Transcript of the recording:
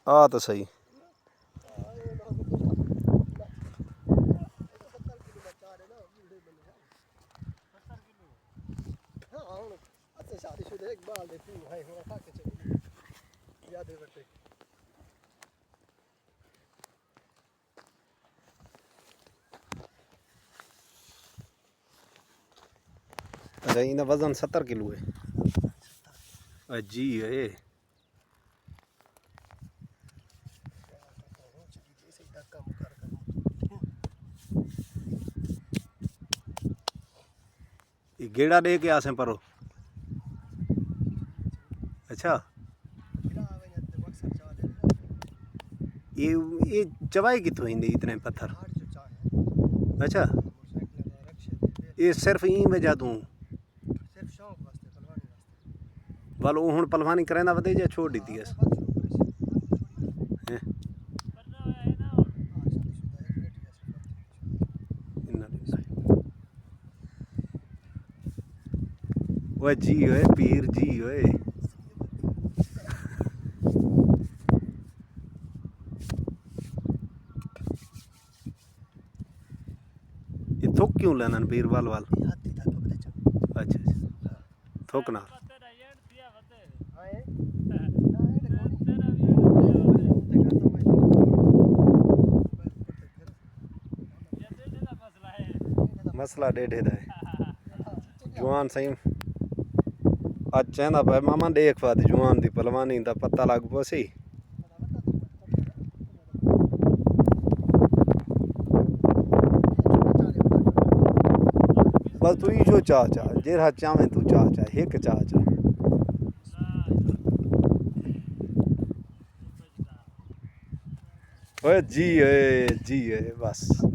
ਆ ਤਾਂ ਸਹੀ अच्छा इनका वजन 70 किलो है जी है गेड़ा दे के आसे परो अच्छा ये चवाई कितों हिंदी इतने पत्थर अच्छा ये सिर्फ ई वजह तू वाल हूँ पलवानी करेंदा वधे या छोड़ दी है ओए जी ओए पीर जी ओए ये थुक क्यों लेना पीर वाल वाल अच्छा थुक ना मसला डेढ़े दा है जवान सही अज चाहता पाए मामा देख पा जवान की पलवानी का पता लग पसी बस तू ही जो चाह जेरा चाहें तू चाह एक चाह ओए जी है बस